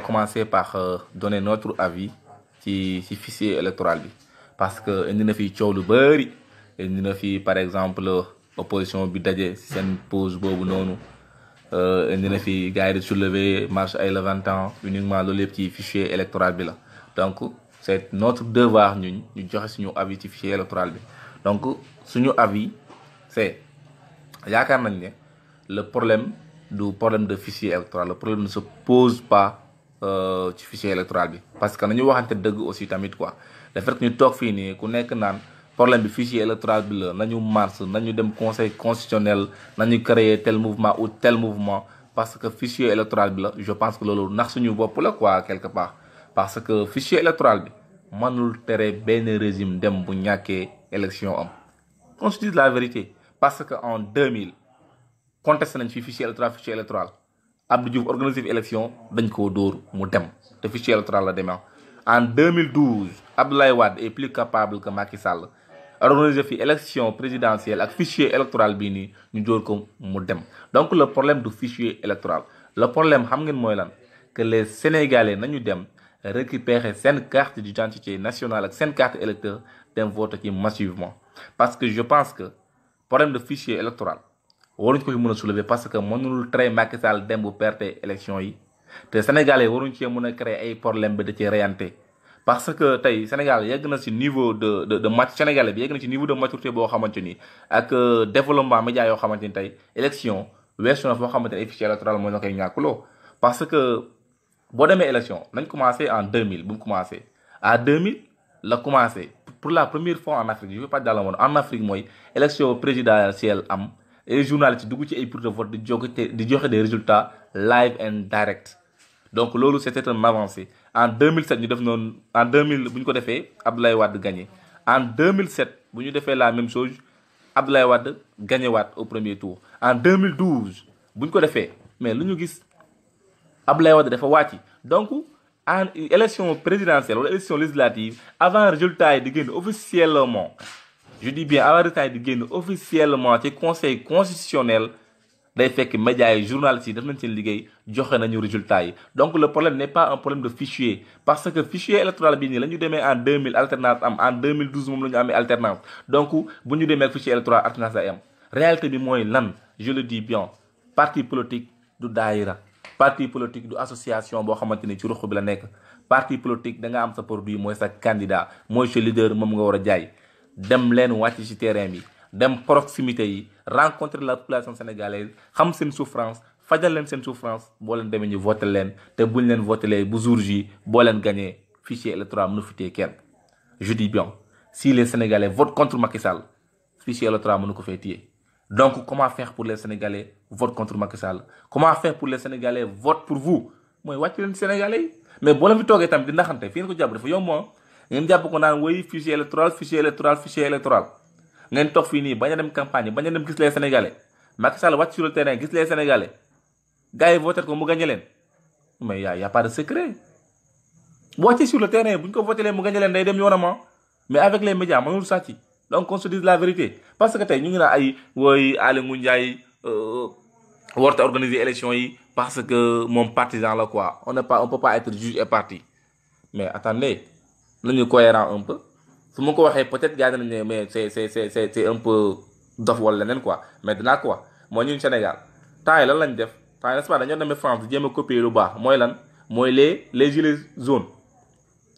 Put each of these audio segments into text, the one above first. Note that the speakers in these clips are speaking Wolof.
Commencer par donner notre avis ci fichier électoral bi parce que indi na fi coow lu bëri indi na fi par exemple opposition bi daje ci seen pause boobu noonu indi na fi gars yi di soulever marche ay levantan uniquement loolu yëpp ci fichier électoral bi la donc c'est notre devoir ñu joxe suñu avis ci fichier électoral bi donc suñu avis c'est yaakaar nañ ne le problème du problème de fichier électoral le problème ne se pose pas ci fichier électoral bi parce que nañu waxante dëgg aussi tamit quoi le fait que ñu toog fii nii ku nekk naan problème bi fichier électoral bi la nañu marche nañu dem conseil constitutionnel nañu créer tel mouvement ou tel mouvement parce que fichier électoral bi la je pense que loolu nax suñu bopp la quoi quelque part parce que fichier électoral bi mënul tere benn régime dem bu ñàkkee élection am on se dit la vérité parce que en 2000 contesté nañ fi fichier électoral Abdou Diouf organisé fi élection dañ koo dóor mu dem te fichier électoral la demee en 2012 Abdoulaye Wade est plus capable que Macky Sall organisé fi élection présidentielle ak fichier électoral bii nii ñu dóor ko mu dem donc le problème du fichier électoral le problème xam ngeen mooy lan que les Sénégalais nañu dem récupérer seen carte d'identité nationale ak seen carte électeur dem voter ci massivement parce que je pense que problème de fichier électoral waruñ ko fi mën a soulever parce que mënul tere Macky Sall dem bu perte élection yi te Sénégalais waruñ cee mën a créer ay problème bi da cee reyante parce que tey Sénégal yegg na ci niveau de match Sénégalais bi yegg na ci niveau de maturité boo xamante ni ak développement média yoo xamante ni tey élection weesu na foo xamante ni ay fichier électoral mooy na koy ñàkkuloo parce que boo demee élection nañ commencé en 2000 bu mu commencé à 2000 la commencé pour la première fois en Afrique je veux pas dans le monde en Afrique mooy élection présidentielle am et journalistes dugg ci ay bureaux de vote di joxe des résultats live and direct donc loolu c'était une avancée en 2007 ñu def noonu en 2000 bu ñu ko defee Abdoulaye Wade gagné en 2007 bu ñu defee la même chose Abdoulaye Wade gagné waat au premier tour en 2012 bu ñu ko defee mais lu ñu gis Abdoulaye Wade dafa wàcc donc en élection présidentielle wala élection législative avant résultat yi di génn officiellement je dis bien avant résultat yi di génn officiellement ci conseil constitutionnel day fekk médias yi journalistes yi def nañ seen liggéey joxe nañu résultats yi donc le problème n'est pas un problème de fichier parce que fichier électoral bii nii la ñu demee en 2000 alternance am en 2012 moom la ñu amee alternance donc bu ñu demee ak fichier électoral alternance day am réalité bi mooy lan je le dis bien parti politique du daayira parti politique du association boo xamante ni ci ruq bi la nekk parti politique da nga am sa produit mooy sa candidat mooy sa leader moom nga war a jaay dem leen wàcc ci terrain bi dem proximité yi rencontrer la population sénégalaise xam seen souffrance fajal leen seen souffrance boo leen demee ñu voté leen te buñ leen voté bu jour ji boo leen gagné fichier électoral mënu fi téye kenn je dis bien si les sénégalais votent contre Macky Sall fichier électoral mënu ko fee téye donc comment faire pour les sénégalais votent contre Macky Sall comment faire pour les sénégalais votent pour vous mooy wàcc leen sénégalais yi mais boo leen fi toogee tamit di ndaxante fi ngeen ko jàpp dafa yomb ngeen jàpp ko naan woy fichier électoral ngeen toog fii nii bañ a dem campagne bañ a dem gis les sénégalais Macky Sall wàcc sur le terrain gis les sénégalais gars yi voté ko mu gagné leen mais y a pas de secret bu wàccee sur le terrain bu ñu ko voté leen mu gagné leen day dem yoonam mais avec les médias mënul sàcc donc on se dise la vérité parce que tey ñu ngi naan ay wooy Aly Ngouille Ndiaye warut a organiser élection yi parce que moom partisan la quoi on peut pas être juge et parti mais attendez nañu cohérent un peu su ma ko waxee peut-être gars nañ ne mais c'est un peu dof wala leneen quoi mais dinaa ko wax mooy ñun Sénégal temps yi lan lañ def temps yi n'est-ce pas dañoo demee France di jéem a copier lu baax mooy lan mooy les gilets jaunes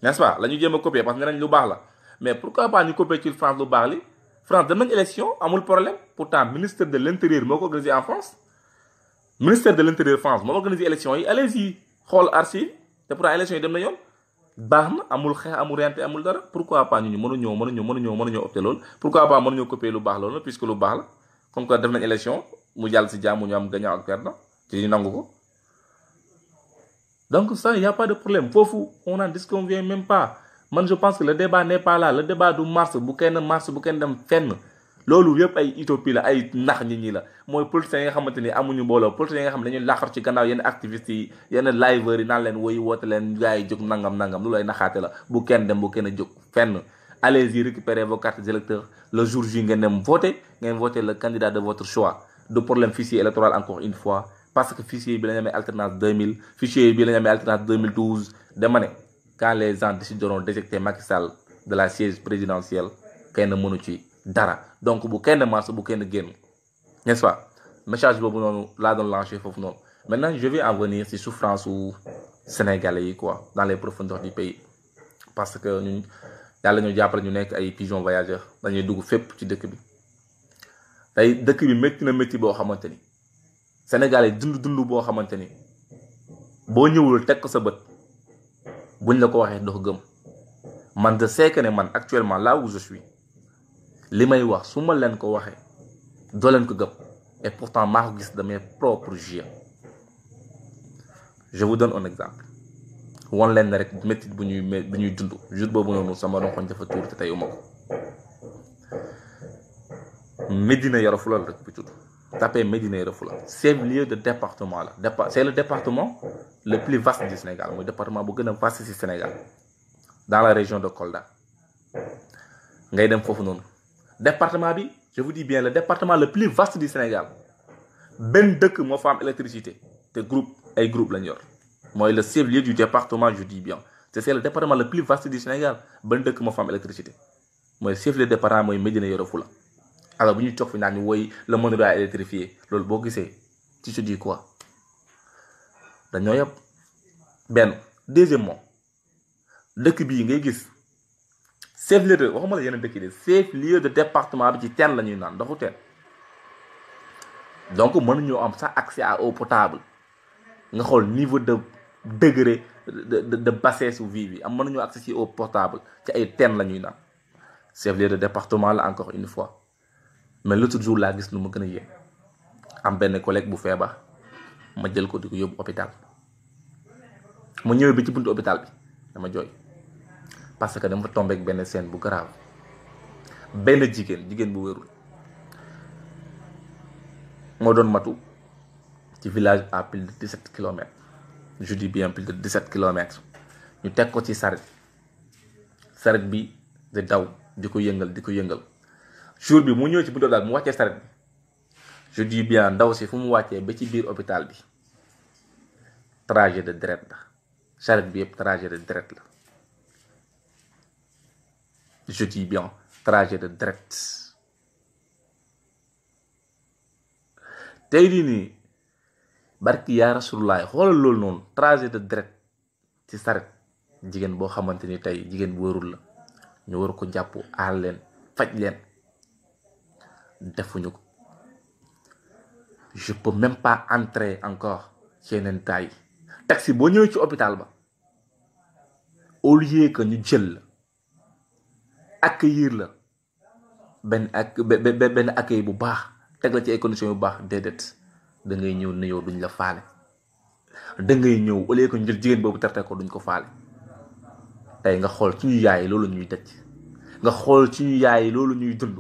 n'est-ce pas la ñu jéem a copier parce que nee nañ lu baax la mais pourquoi pas ñu copier ci France lu baax li France dem nañ élection amul problème pourtant ministère de l'intérieur moo ko organisé en France ministère de l'intérieur France moo organisé élection yi allez-y xool archive te pourtant élection yi dem na yoon baax na amul xeex amul rente amul dara pourquoi pas ñu mënuñoo opté loolu pourquoi pas mënuñoo copier lu baax loolu puisque lu baax la comme que def nañ élection mu jàll si jàmm ñu am gagnant ak perdant ci ñu nangu ko donc ça y a pas de problème foofu on n'en disconvient même pas man je pense que le débat n'est pas là le débat du mars bu kenn dem fenn loolu yëpp ay utopie la ay nax nit ñi la mooy politiciens yi nga xamante ni amuñu mbooloo politiciens yi nga xam ne dañuy laqar ci gannaaw yenn activistes yi yenn liveurs yi naan leen woy woote leen gars yi jóg nangam loolu ay naxaate la bu kenn dem bu kenn jóg fenn allez-y récupérer vos cartes d'électeurs le jour J ngeen dem voter le candidat de votre choix de problème fichier électoral encore une fois parce que fichier bi la ñu amee alternance 2000 fichier bi la ñu amee alternance 2012 dama ne quand les gens décideront d'éjecter Macky Sall de la siège présidentielle kenn mënu ci dara donc bu kenn marche bu kenn génn n'est-ce pas message boobu noonu laa doon lancé foofu noonu maintenant je vais en venir ci souffrance u sénégalais yi quoi dans les profondeurs du pays parce que ñun yàlla ñu jàppale ñu nekk ay pigeons voyageurs dañuy dugg fépp ci dëkk bi tey dëkk bi métti na métti boo xamante ni sénégalais dund boo xamante ni boo ñëwul teg ko sa bët buñ la ko waxee doo ko gëm man de sais que ne man actuellement là où je suis li may wax su ma leen ko waxee doo leen ko gëm et pourtant maa ko gis de mes propres yeux je vous donne un exemple won leen ne rek métti bu ñuy dund jour boobu noonu sama ronkoñ dafa tuur te tey uma ko Médina Yoro Foulah la rek bi tudd tapé Médina Yoro Foulah chef-lieu de département la c'est le département le plus vaste du Sénégal mooy département bu gën a vaste ci Sénégal dans la région de Kolda ngay dem foofu noonu département bi je vous dis bien le département le plus vaste du Sénégal benn dëkk moo fa am électricité te ay groupe lañ yor mooy le chef-lieu du département je dis bien c'est le département le plus vaste du Sénégal benn dëkk moo fa am électricité mooy chef-lieu de département mooy Médina Yoro Foulah alors bu ñuy toog fi naan ñu woy le monde doit électrifier loolu boo gisee tu te dis quoi dañoo yëpp benn deuxièmement dëkk bii ngay gis chef-lieu de waxuma la yeneen dëkk yi chef-lieu de département bi ci teen la ñuy naan ndoxu teen donc mënuñoo am sax accès à eau potable nga xool niveau de degré de bassesse su vie bi am mënuñoo accès ci eau potable ci ay teen la ñuy naan chef-lieu de département la encore une fois mais l'autre jour laa gis lu ma gën a yéen am benn collègue bu feebar ma jël ko di ko yóbbu hôpital mu ñëwee bi ci buntu hôpital bi dama jooy parce que dama tombé ak benn scène bu grave benn jigéen bu wérul moo doon matu ci village à plus de 17 kilomètres je dis bien plus de 17 kilomètres ñu teg ko ci saret bi di daw di ko yëngal jour bi mu ñëw ci buntu hôpital mu wàccee saret bi je dis bien ndaw si fu mu wàccee ba ci biir hôpital bi trajet de deret la saret bi yëpp trajet de deret la je dis bien trajet de deret tey di nii barki yaa Rasulullah xoolal loolu noonu trajet de deret ci saret jigéen boo xamante ni tey jigéen bu wërul la ñu war ko jàpp aar leen faj leen defuñu ko je peux même pas entrer encore ci yeneen taay taxi boo ñëwee ci hôpital ba au lieu que ñu jël la accueillir la benn accueil bu baax teg la ci ay conditions yu baax déedéet da ngay ñëw nuyoo duñ la faale da ngay ñëw au lieu que ñu jël jigéen boobu terte ko duñ ko faale tey nga xool ci ñu yaay loolu ñuy dëcc nga xool ci ñu yaay loolu ñuy dund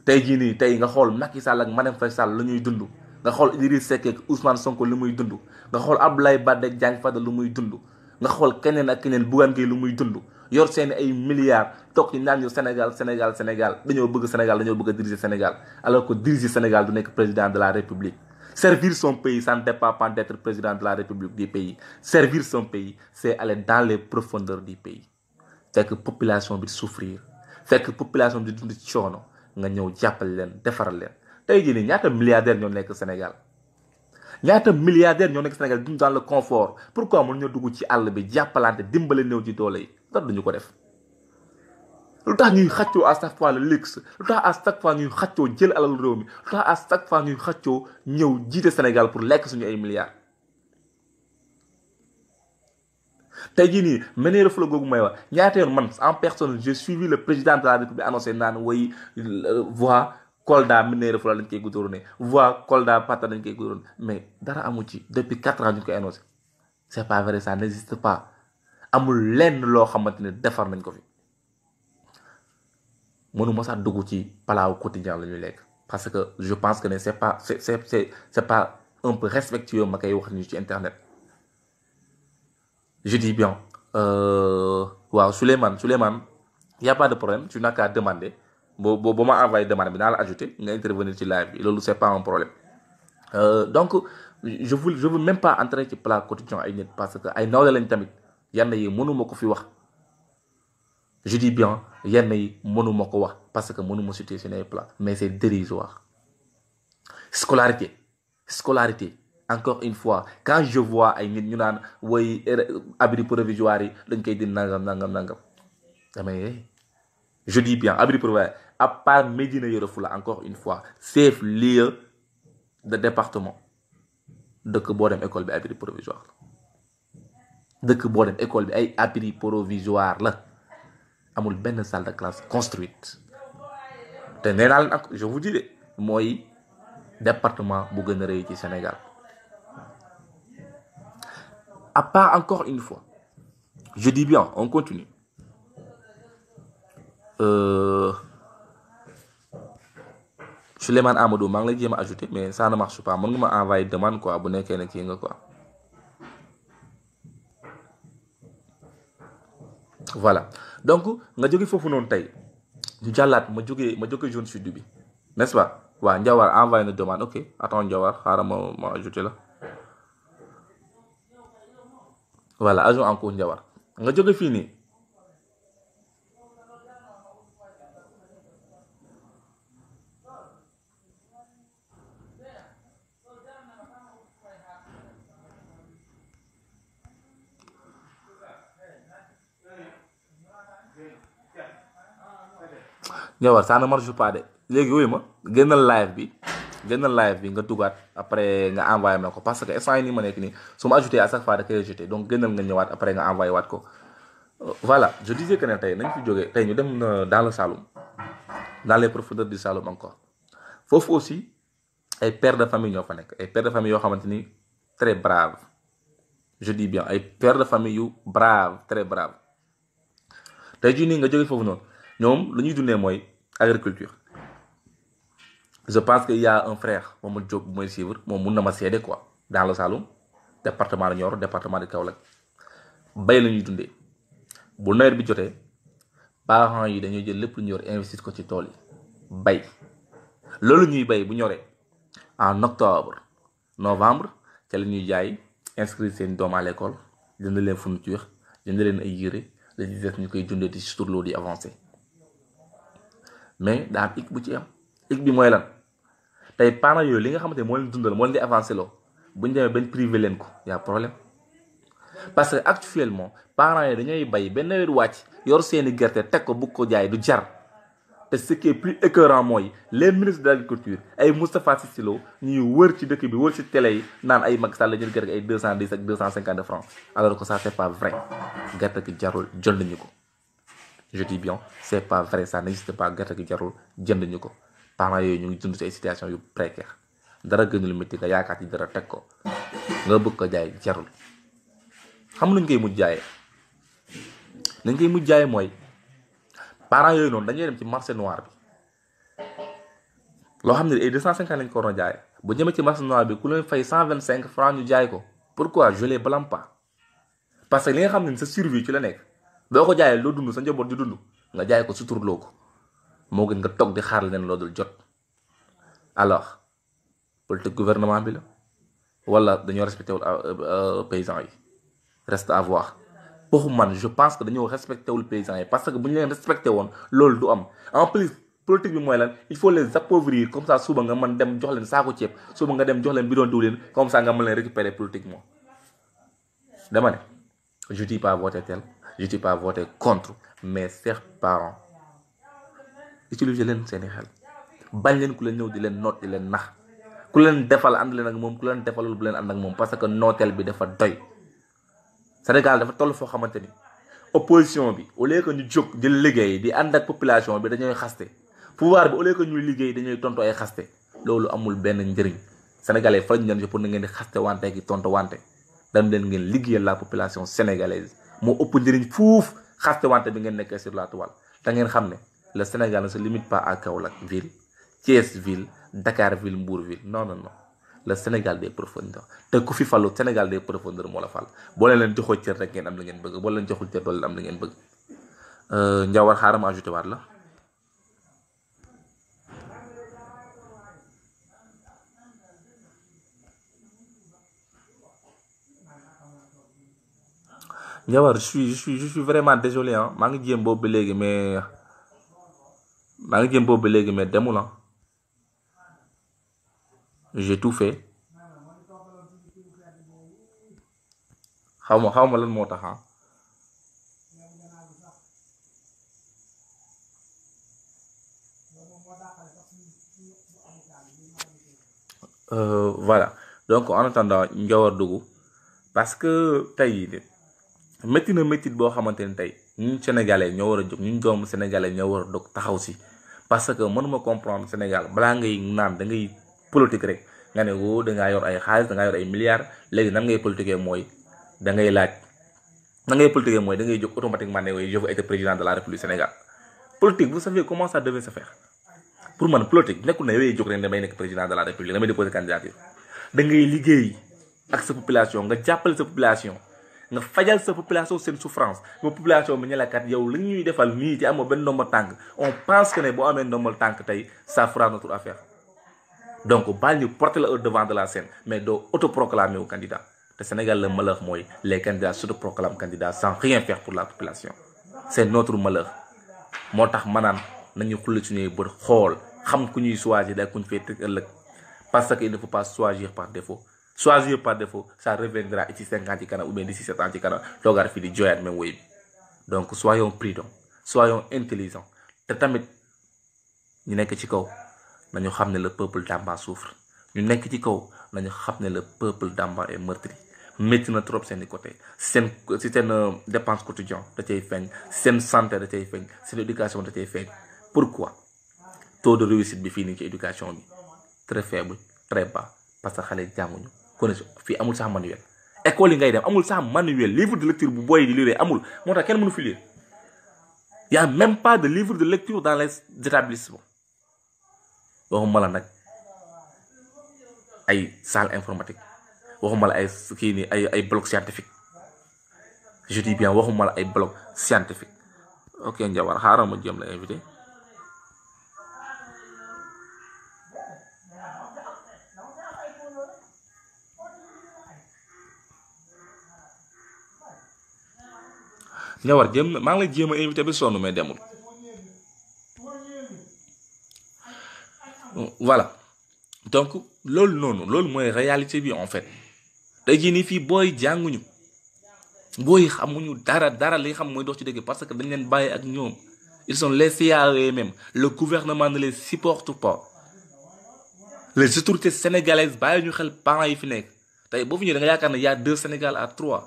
tey jii nii tey nga xool Macky Sall ak Marème Faye Sall lu ñuy dund nga xool Idriss Seck ak Ousmane Sonko lu muy dund nga xool Abdoulaye Wade ak Diagne Fada lu muy dund nga xool keneen ak keneen Bougane Gueye lu muy dund yor seeni ay milliards toog ci naan ñu Sénégal dañoo bëgg Sénégal dañoo bëgg a diriger Sénégal alors que diriger Sénégal du nekk président de la République servir son pays ça ne dépend pas d'être président de la République du pays servir son pays c'est aller dans les profondeurs du pays fekk population bi di souffrir fekk population bi di dund ci coono nga ñëw jàppale leen defaral leen tey jii nii ñaata milliardaires ñoo nekk Sénégal dund dans le confort pourquoi mën ñoo dugg ci àll bi jàppalante dimbale néew ci doole yi dara duñu ko def lu tax ñuy xaccoo à chaque fois le luxe lu tax à chaque fois ñuy xaccoo jël alal réew mi lu tax à chaque fois ñuy xaccoo ñëw jiite Sénégal pour lekk suñu ay milliards tey jii nii Médina Yoro Foulah googu may wax ñaata yoon man en personne j'ai suivi le président de la République annoncé naan way voie Kolda Médina Yoro Foulah lañ koy goudronné voie Kolda Patta lañ koy goudronné mais dara amu ci depuis 4 ans ñu koy annoncé c'est pas vrai ça n'existe pas amul lenn loo xamante ne defar nañ ko fi mënuma sax dugg ci palaaw quotidien la ñuy lekk parce que je pense que ne c'est pas un peu respectueux ma koy wax ñu ci internet je dis bien waaw Souleymane y a pas de problème tu n'as qu'à demander boo ma envoyé demande bi naa la ajouté nga intervenir ci live bi loolu c'est pas un problème Donc je veux même pas entrer ci plat quotidien ay nit parce que ay nawle lañ tamit yenn yi mënuma ko fi wax. Je dis bien yenn yi mënuma ko wax parce que mënuma citer seen ay plat mais c'est dérisoire. Scolarité encore une fois quand je vois ay nit ñu naan woy abri provisoire yi dañ koy di nangam damay je dis bien abri provisoire à part Médina Yoro Foulah encore une fois chef lieu de département dëkk boo dem école bi abri provisoire la dëkk boo dem école bi ay abri provisoire la amul benn salle de classe construite te nee naa leen ak je vous dis mooy département bu gën a rëy ci Sénégal. À part encore une fois je dis bien on continue Souleymane Amadou maa ngi lay jéem a ajouté mais ça ne marche pas mën nga ma envoyer demande quoi bu nekkee ne kii nga quoi. Voilà donc nga jóge foofu noonu tey ñu jàllaat ma jóge zone sud bi n'est-ce pas waaw Njawar envoyé na demande ok attends Njawar xaaral ma ajouté la voilà ajoute encore Njawar nga jóge fii nii Njawar ça ne marche pas de léegi wuyu ma génnal live bi nga dugaat après nga envoyé ma ko parce que instant yi nii ma nekk nii su ma ajouté à chaque fois da koy rejeté donc génnal nga ñëwaat après nga envoyé waat ko. Voilà je disais que ne tey nañ fi jógee tey ñu dem dans le Saloum dans les profondeurs du Saloum encore foofu aussi ay pères de famille ñoo fa nekk ay pères de famille yoo xamante ni très brave je dis bien ay pères de famille yu brave très brave tey jii nii nga jógee foofu noonu ñoom lu ñuy dundee mooy agriculture. Je pense qu'il y a un frère moom Diop bu may suivre moom mun na ma seede quoi dans le Saloum département de Nioro département de Kaolack bay la ñuy dundee bu nawet bi jotee parents yi dañuy jël lépp lu ñu yor investir ko ci tool yi bay loolu ñuy bay bu ñoree en octobre novembre ca la ñuy jaay inscrire seen doom à l'école jënd leen fourniture jënd leen ay yére la ñuy def ñu koy dundee di suturloo di avancé mais daa am ik bu ci am ik bi mooy lan tey parents yooyu li nga xamante ne moo leen dundal moo leen di avancé loo bu ñu demee benn privé leen ko y a problème parce que actuellement parents yi dañuy bay benn nawet wàcc yor seeni gerte teg ko bugg ko jaay du jar te ce qui est plus écœurant mooy les ministres de l'agriculture ay Moustapha Cissé Lo ñuy wër ci dëkk bi wër ci télé yi naan ay Macky Sall la jël gerte ay 210 ak 250 francs alors que ça c'est pas vrai gerte gi jarul jënd ñu ko je dis bien c'est pas vrai ça n'existe pas gerte gi jarul jënd ñu ko parents yooyu ñu ngi dund ci ay situation yu précaire dara gënul métti nga yaakaar ci dara teg ko nga bëgg ko jaay jarul xam nañ koy mujj jaayee nañ koy mujj jaayee mooy parents yooyu noonu dañuy dem ci marché noir bi loo xam ne ay 250 lañ ko waroon a jaayee bu ñëmee ci marché noir bi ku leen fay 125 francs ñu jaay ko pourquoi je les blâme pas parce que li nga xam ne sa survie ci la nekk boo ko jaayee loo dund sa njaboot di dund nga jaay ko suturloo ko moo gën nga toog di xaar leen loo dul jot alors politique gouvernement bi la wala dañoo respecté wul paysans yi reste à voir pour man je pense que dañoo respecté wul paysans yi parce que bu ñu leen respecté woon loolu du am en plus politique bi mooy lan il faut les appauvrir comme ça suba nga mën dem jox leen saako ceeb suba nga dem jox leen bidon diwlin comme ça nga mën leen récupérer politiquement dama ne je dis pas voter tel je dis pas voter contre mais chers parents utiliser leen seeni xel bañ leen ku leen ñëw di leen noot di leen nax ku leen defal ànd leen ak moom ku leen defalul bu leen ànd ak moom parce que nooteel bi dafa doy Sénégal dafa toll foo xamante ni opposition bi au lieu que ñu jóg di liggéey di ànd ak population bi dañuy xaste pouvoir bi au lieu que ñuy liggéey dañuy tontu ay xaste loolu amul benn njëriñ sénégalais fa lañu leen pour na ngeen di xaste wante ki tontu wante dañ leen ngeen liggéeyal la population sénégalaise moo ëpp njëriñ fuuf xaste wante bi ngeen nekkee sur la toile te ngeen xam ne le Sénégal ne se limite pas à Kaolack ville Thiès ville Dakar ville Mbour ville non non non le Sénégal des profondeurs te ku fi falu Sénégal des profondeurs moo la fal boo leen joxoo cër rek ngeen am la ngeen bëgg boo leen joxul cër doo leen am la ngeen bëgg Ndiawar xaaral ma ajouté waat la Ndiawar je suis vraiment désolé hein maa ngi jéem boobu ba léegi mais demul ah j'ai tout fait xaw ma lan moo tax ah. Voilà donc en attendant Ndiawar dugg parce que tey métti na métti boo xamante ni tey ñun sénégalais ñoo war a jóg ñun doomu sénégalais ñoo war a jóg taxaw si parce que mënuma comprendre Sénégal balaa ngay naan da ngay politique rek nga ne woo da ngaa yor ay xaalis da ngaa yor ay milliards léegi nan ngay politiquer mooy da ngay laaj nan ngay politiquer mooy da ngay jóg automatiquement ne oui je veux être président de la République Sénégal politique vous savez comment ça devait se faire pour man politique nekkul ne yooyu jóg rek damay nekk président de la République damay déposer candidature da ngay liggéey ak sa population nga jàppale sa population nga fajal sa population seen souffrance ba population bi ñu la kat yow li ñuy defal nii ci amoo benn ndombal tànk on pense que ne boo amee ndombal tànk tey ça fera notre affaire donc baal ñu porter la au devant de la scène mais doo autoproclamer wu candidat te Sénégal le malheur mooy les candidats s'autoproclament candidats sans rien faire pour la population c'est notre malheur moo tax ma naan nañu xulli suñuy bët xool xam ku ñuy choisir day kuñ fee tëg ëllëg parce que il ne faut pas choisir par défaut. Choisir par défaut, ça reviendra ici 5 ans ci kanam ou bien d'ici 7 ans ci kanam toogaat fii di jooyaat même woy bi donc soyons prudents soyons intelligents te tamit ñu nekk ci kaw nañu xam ne le peuple d'Amba souffre ñu nekk ci kaw nañu xam ne le peuple d'Amba est meurtri métti na trop seen i côté seen dépense quotidien da cay feeñ seen santé da cay feeñ seen éducation da cay feeñ pourquoi taux de réussite bi fii nii ci éducation bi très faible très bas parce que xale jànguñu kon fii amul sax manuel école yi ngay dem amul sax manuel livre de lecture bu booy di lire amul moo tax kenn mënu fi lire y a même pas de livre de lecture dans les établissements waxuma la nag ay salle informatique waxuma la ay kii nii ay bloc scientifique je dis bien waxuma la ay bloc scientifique ok Ndiawar xaaral ma jëm la invité Ndiawar jéem maa ngi lay jéem a invité ba sonn mais demul voilà donc loolu mooy réalité bi en fait tey jii nii fii booy jànguñu booy xamuñu dara li xam mooy dox ci dëgg parce que dañ leen bàyyi ak ñoom ils sont laissés à eux-mêmes le gouvernement ne les supporte pas les autorités sénégalaises bàyyi ñu xel parents yi fi nekk tey boo fi ñëwee da nga yaakaar ne y a 2 Sénégal à 3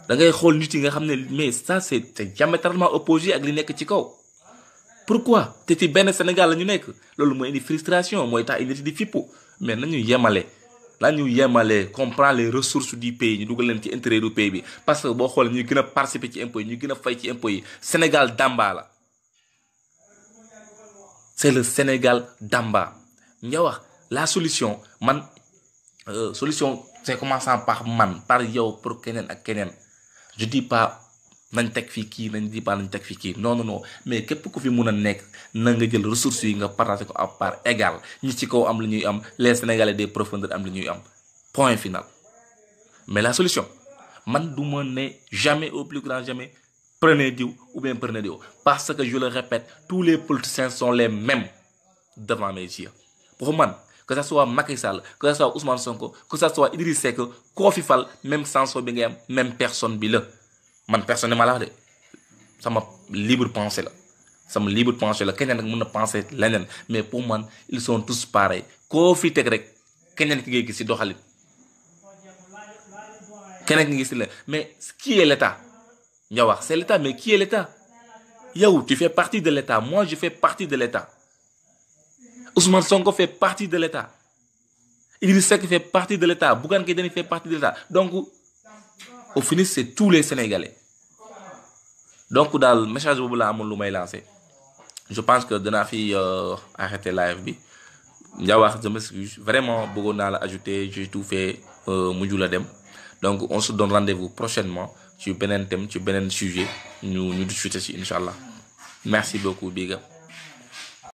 da ngay xool nit yi nga xam ne mais ça c'est diamétralement opposé ak li nekk ci kaw pourquoi te ci benn Sénégal la ñu nekk loolu mooy indi frustration mooy tax indi di fippu mais nañu yemale comprendre les ressources du pays ñu dugal leen ci intérêt du pays bi parce que boo xoolee ñuy gën a participer ci impôts yi ñu gën a fay ci impôts yi Sénégal d'Amba la c'est le Sénégal d'Amba nga wax la solution solution c'est commençant par yow pour keneen ak keneen je dis pas nañ teg fii kii nañ teg fii kii non mais képp ku fi mun a nekk na nga jël ressources yi nga partager ko à part égale ñi ci kaw am li ñuy am les Sénégalais des profondeurs am li ñuy am point final mais la solution man du ma ne jamais au plus grand jamais prenez diw ou bien prenez diw parce que je le répète tous les politiciens sont les mêmes devant mes yeux pour man que ça soit Macky Sall que ça soit Ousmane Sonko que ça soit Idriss Seck koo fi fal même sanction bi ngay am même personne bi la man personnellement la wax de sama libre pensée la keneen nag mën na penser leneen mais pour man ils sont tous pareils koo fi teg rek keneen ki ngay gis ci doxalin keneen ki ngay gis ci la mais qui est l'État nga wax c'est l'État mais qui est l'État yow tu fais partie de l'État moi je fais partie de l'État Ousmane Sonko fait partie de l'État Idriss Seck fait partie de l'État Bougane Gueye Dany fait partie de l'État donc au final c'est tous les Sénégalais donc daal message boobu laa amoon lu may lancer je pense que danaa fi arrêter live bi Ndiawar je m'excuse vraiment bëggoon naa la ajouter j'ai tout fait mujj la dem donc on se donne rendez-vous prochainement ci beneen thème ci beneen sujet ñu discuter ci incha allah merci beaucoup Biga